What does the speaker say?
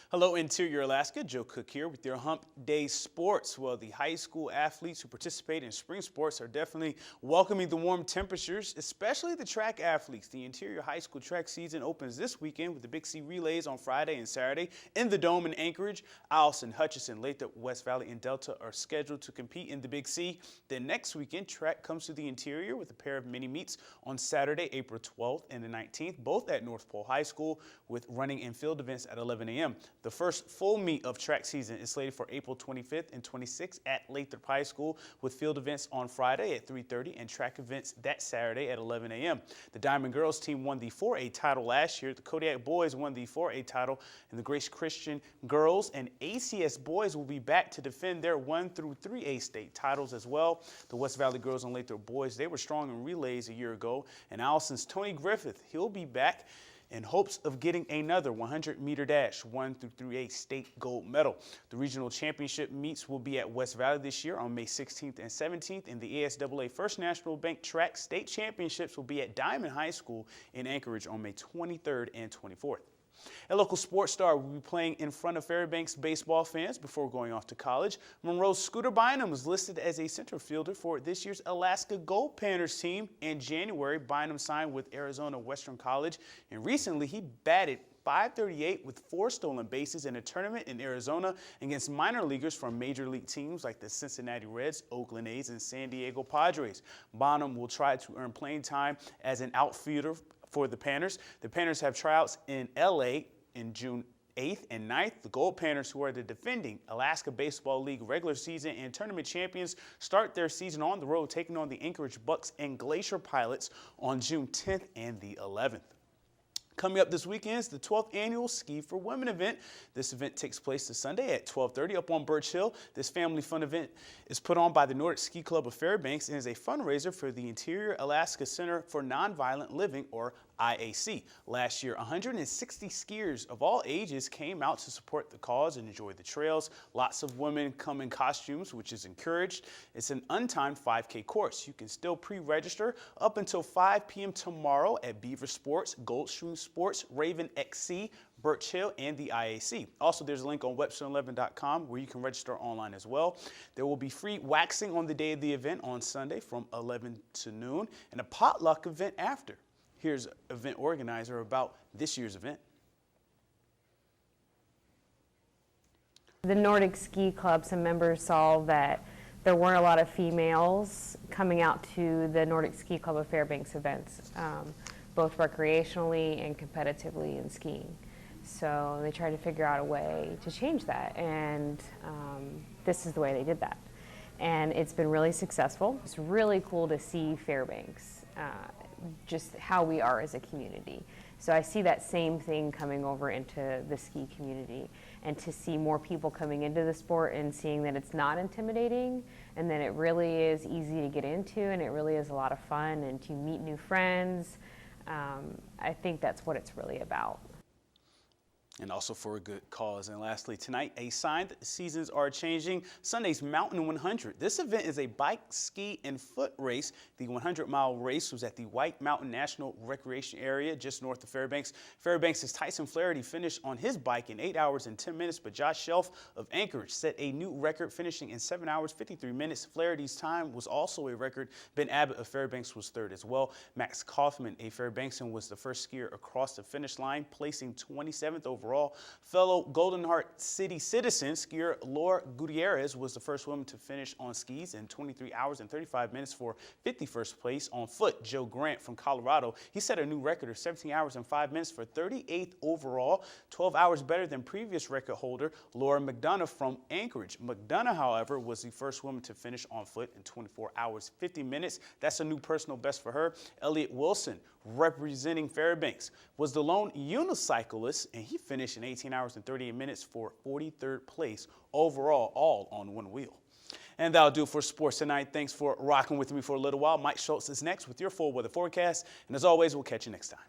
Hello, Interior Alaska. Joe Cook here with your Hump Day Sports. Well, the high school athletes who participate in spring sports are definitely welcoming the warm temperatures, especially the track athletes. The Interior High School track season opens this weekend with the Big C relays on Friday and Saturday in the Dome in Anchorage. Eielson, Hutchinson, Lathrop, West Valley, and Delta are scheduled to compete in the Big C. Then next weekend, track comes to the Interior with a pair of mini meets on Saturday, April 12th and the 19th, both at North Pole High School with running and field events at 11 a.m. The first full meet of track season is slated for April 25th and 26th at Lathrop High School with field events on Friday at 3:30 and track events that Saturday at 11 a.m. The Diamond Girls team won the 4A title last year. The Kodiak Boys won the 4A title, and the Grace Christian Girls and ACS Boys will be back to defend their 1 through 3A state titles as well. The West Valley Girls and Lathrop Boys, they were strong in relays a year ago, and Eielson's Tony Griffith, he'll be back in hopes of getting another 100-meter dash 1 through 3A state gold medal. The regional championship meets will be at West Valley this year on May 16th and 17th, and the ASAA First National Bank Track State Championships will be at Diamond High School in Anchorage on May 23rd and 24th. A local sports star will be playing in front of Fairbanks baseball fans before going off to college. Monroe's Scooter Bynum was listed as a center fielder for this year's Alaska Gold Panthers team. In January, Bynum signed with Arizona Western College, and recently he batted .538 with 4 stolen bases in a tournament in Arizona against minor leaguers from major league teams like the Cincinnati Reds, Oakland A's, and San Diego Padres. Bynum will try to earn playing time as an outfielder for the Panthers. The Panthers have tryouts in LA in June 8th and 9th. The Gold Panthers, who are the defending Alaska Baseball League regular season and tournament champions, start their season on the road, taking on the Anchorage Bucks and Glacier Pilots on June 10th and the 11th. Coming up this weekend is the 12th annual Ski for Women event. This event takes place this Sunday at 12:30 up on Birch Hill. This family fun event is put on by the Nordic Ski Club of Fairbanks and is a fundraiser for the Interior Alaska Center for Nonviolent Living, or IAC. Last year, 160 skiers of all ages came out to support the cause and enjoy the trails. Lots of women come in costumes, which is encouraged. It's an untimed 5K course. You can still pre-register up until 5 p.m. tomorrow at Beaver Sports, Goldstream Sports, Raven XC, Birch Hill, and the IAC. Also, there's a link on Webster11.com where you can register online as well. There will be free waxing on the day of the event on Sunday from 11 to noon and a potluck event after. Here's event organizer about this year's event. The Nordic Ski Club, some members saw that there weren't a lot of females coming out to the Nordic Ski Club of Fairbanks events, both recreationally and competitively in skiing. So they tried to figure out a way to change that, and this is the way they did that. And it's been really successful. It's really cool to see Fairbanks, just how we are as a community. So I see that same thing coming over into the ski community, and to see more people coming into the sport and seeing that it's not intimidating and that it really is easy to get into and it really is a lot of fun and to meet new friends. I think that's what it's really about. And also for a good cause. And lastly, tonight, a sign that the seasons are changing. Sunday's Mountain 100. This event is a bike, ski, and foot race. The 100-mile race was at the White Mountain National Recreation Area just north of Fairbanks. Fairbanks' Tyson Flaherty finished on his bike in 8 hours and 10 minutes, but Josh Shelf of Anchorage set a new record, finishing in 7 hours, 53 minutes. Flaherty's time was also a record. Ben Abbott of Fairbanks was third as well. Max Kaufman, a Fairbanksan, was the first skier across the finish line, placing 27th overall. Fellow Golden Heart City citizen skier Laura Gutierrez was the first woman to finish on skis in 23 hours and 35 minutes for 51st place. On foot, Joe Grant from Colorado, he set a new record of 17 hours and 5 minutes for 38th overall, 12 hours better than previous record holder Laura McDonough from Anchorage. McDonough, however, was the first woman to finish on foot in 24 hours 50 minutes. That's a new personal best for her. Elliott Wilson, representing Fairbanks, was the lone unicyclist, and he finished in 18 hours and 38 minutes for 43rd place overall, all on one wheel. And that'll do it for sports tonight. Thanks for rocking with me for a little while. Mike Schultz is next with your full weather forecast. And as always, we'll catch you next time.